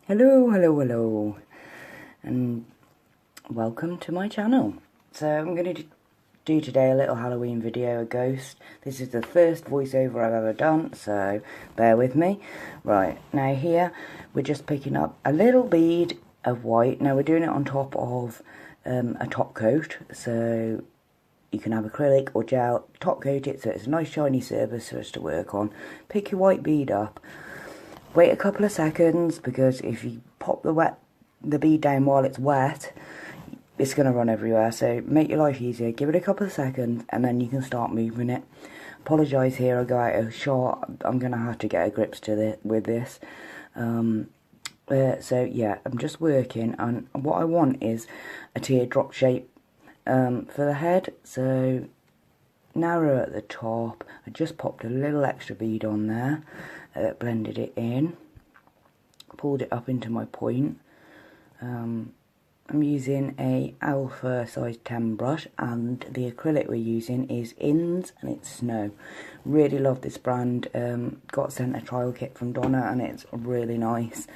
Hello, and welcome to my channel. So I'm going to do today a little Halloween video, a ghost. This is the first voiceover I've ever done, so bear with me. Right, now here we're just picking up a little bead of white. Now we're doing it on top of a top coat, so you can have acrylic or gel, top coat it so it's a nice shiny surface for us to work on. Pick your white bead up. Wait a couple of seconds, because if you pop the bead down while it's wet, it's going to run everywhere. So make your life easier. Give it a couple of seconds and then you can start moving it. Apologise here, I go out of shot. I'm going to have to get a grips to with this. So yeah, I'm just working, and what I want is a teardrop shape for the head. So narrow at the top. I just popped a little extra bead on there. Blended it in, pulled it up into my point. I'm using a alpha size 10 brush, and the acrylic we're using is Inns, and it's Snow. Really love this brand. Got sent a trial kit from Donna and it's really nice.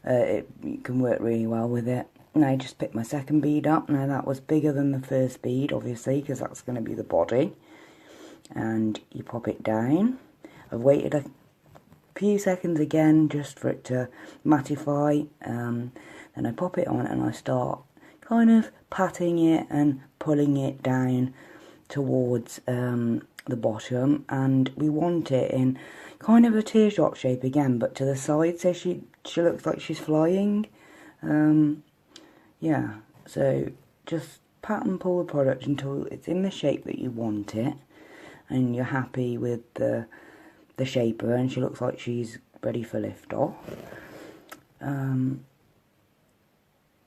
You can work really well with it. Now I just picked my second bead up. Now that was bigger than the first bead, obviously, because that's going to be the body. And you pop it down. I've waited a few seconds again just for it to mattify. Then I pop it on and I start kind of patting it and pulling it down towards the bottom, and we want it in kind of a teardrop shape again, but to the side, so she looks like she's flying. Yeah, so just pat and pull the product until it's in the shape that you want it, and you're happy with the shaper, and she looks like she's ready for lift off.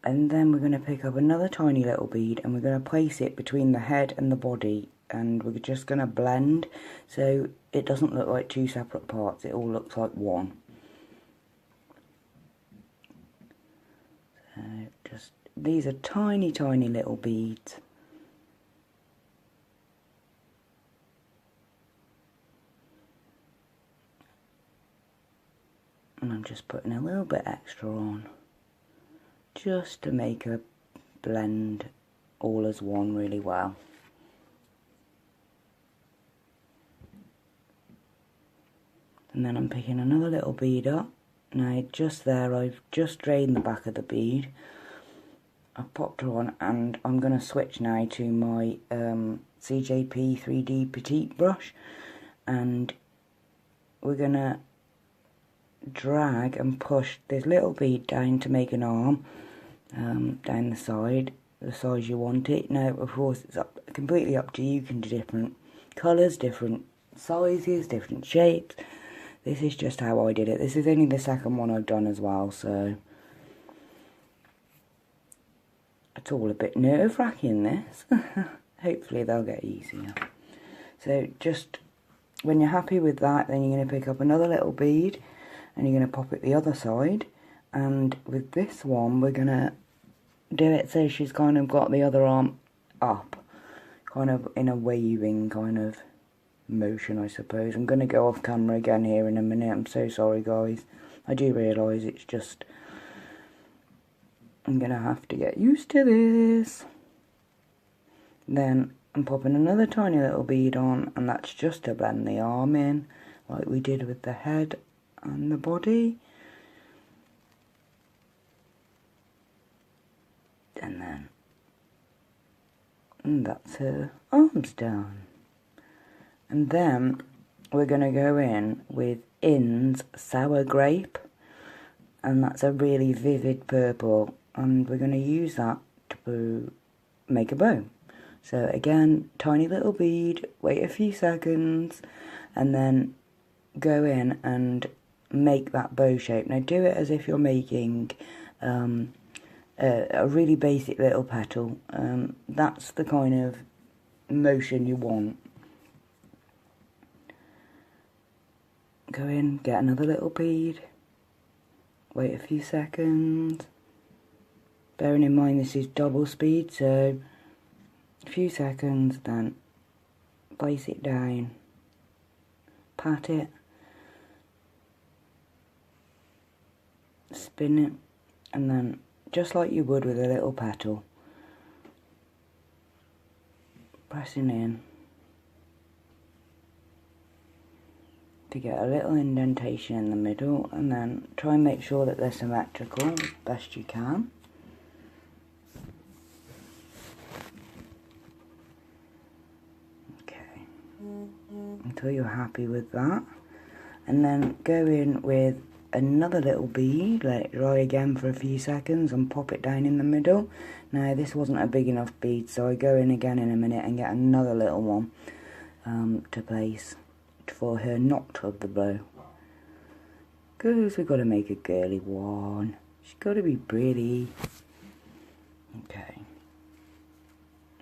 And then we're going to pick up another tiny little bead and we're going to place it between the head and the body, and we're just going to blend so it doesn't look like two separate parts, it all looks like one. So just, these are tiny little beads. And I'm just putting a little bit extra on, just to make her blend all as one really well. And then I'm picking another little bead up. Now just there, I've just drained the back of the bead. I've popped her on, and I'm going to switch now to my CJP 3D Petite brush, and we're going to drag and push this little bead down to make an arm down the side, the size you want it. Now of course it's completely up to you. You can do different colours, different sizes, different shapes. This is just how I did it. This is only the second one I've done as well, so it's all a bit nerve-wracking, this. Hopefully they'll get easier. So just when you're happy with that, then you're going to pick up another little bead and you're going to pop it the other side, and with this one we're going to do it so she's kind of got the other arm up, kind of in a waving kind of motion, I suppose. I'm going to go off camera again here in a minute, I'm so sorry guys. I do realise it's just, I'm going to have to get used to this. Then I'm popping another tiny little bead on, and that's just to blend the arm in, like we did with the head and the body. And that's her arms done. And then we're going to go in with Inns Sour Grape, and that's a really vivid purple, and we're going to use that to make a bow. So again, tiny little bead, wait a few seconds, and then go in and make that bow shape. Now do it as if you're making a really basic little petal. That's the kind of motion you want. Go in, get another little bead, wait a few seconds, bearing in mind this is double speed, so a few seconds, then place it down, pat it, spin it And then, just like you would with a little petal, pressing in to get a little indentation in the middle, and then try and make sure that they're symmetrical as best you can. Okay, until you're happy with that, and then go in with another little bead, let it dry again for a few seconds and pop it down in the middle. Now this wasn't a big enough bead, so I go in again in a minute and get another little one to place for her knot of the bow, because we've got to make a girly one. She's got to be pretty. Okay,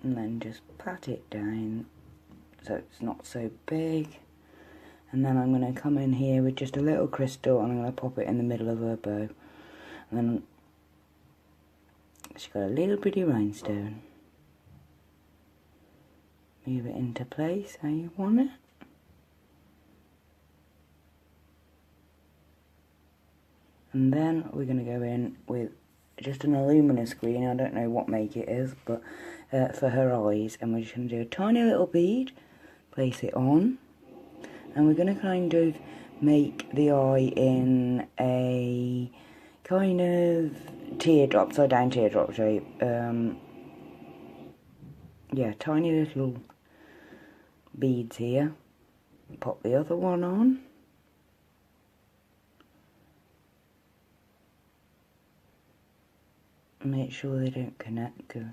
and then just pat it down so it's not so big, and then I'm going to come in here with just a little crystal and I'm going to pop it in the middle of her bow, and then she's got a little pretty rhinestone. Move it into place how you want it. And then we're going to go in with just an luminous green, I don't know what make it is, but for her eyes, and we're just going to do a tiny little bead, place it on, and we're going to kind of make the eye in a kind of teardrop, upside down teardrop shape. Yeah, tiny little beads here. Pop the other one on. Make sure they don't connect, because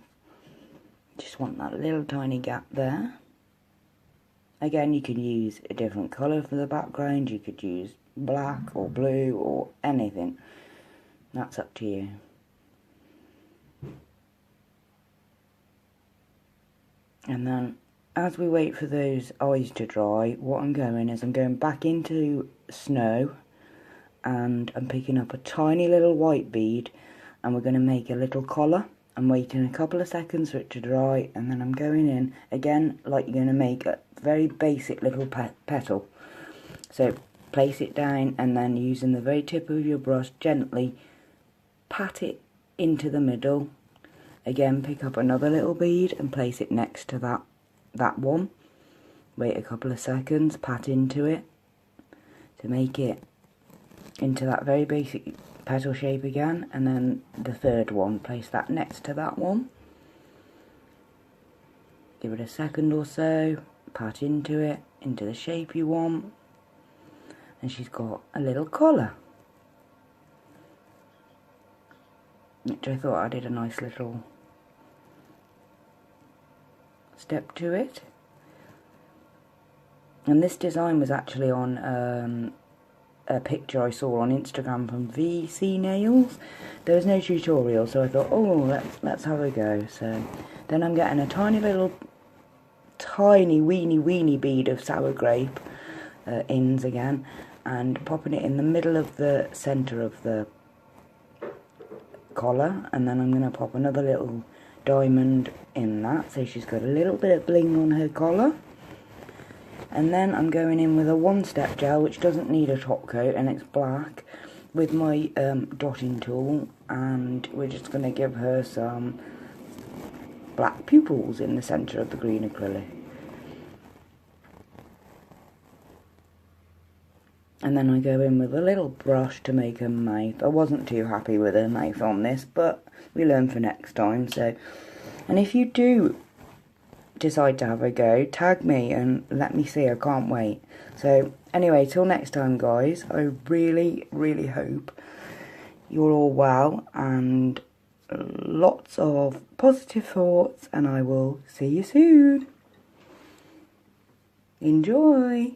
just want that little tiny gap there. Again, you could use a different colour for the background, you could use black or blue or anything, that's up to you. And then as we wait for those eyes to dry, what I'm going back into snow, and I'm picking up a tiny little white bead, and we're going to make a little collar. I'm waiting a couple of seconds for it to dry, and then I'm going in again like you're going to make a very basic little petal. So place it down, and then using the very tip of your brush gently pat it into the middle. Again, pick up another little bead and place it next to that one. Wait a couple of seconds, pat into it to make it into that very basic petal shape again, and then the third one, place that next to that one. Give it a second or so, pat into it, into the shape you want, and she's got a little collar, which I thought added a nice little step to it. And this design was actually on a picture I saw on Instagram from VC Nails. There was no tutorial, so I thought, oh, let's have a go. So then I'm getting a tiny little, tiny weeny bead of sour grape ins again, and popping it in the middle of the centre of the collar, and then I'm going to pop another little diamond in that, so she's got a little bit of bling on her collar. And then I'm going in with a one-step gel, which doesn't need a top coat, and it's black, with my dotting tool, and we're just going to give her some black pupils in the centre of the green acrylic. And then I go in with a little brush to make her mouth. I wasn't too happy with her mouth on this, but we learn for next time. So, and if you do decide to have a go, tag me and let me see. I can't wait. So anyway, till next time guys, I really hope you're all well and lots of positive thoughts, and I will see you soon. Enjoy.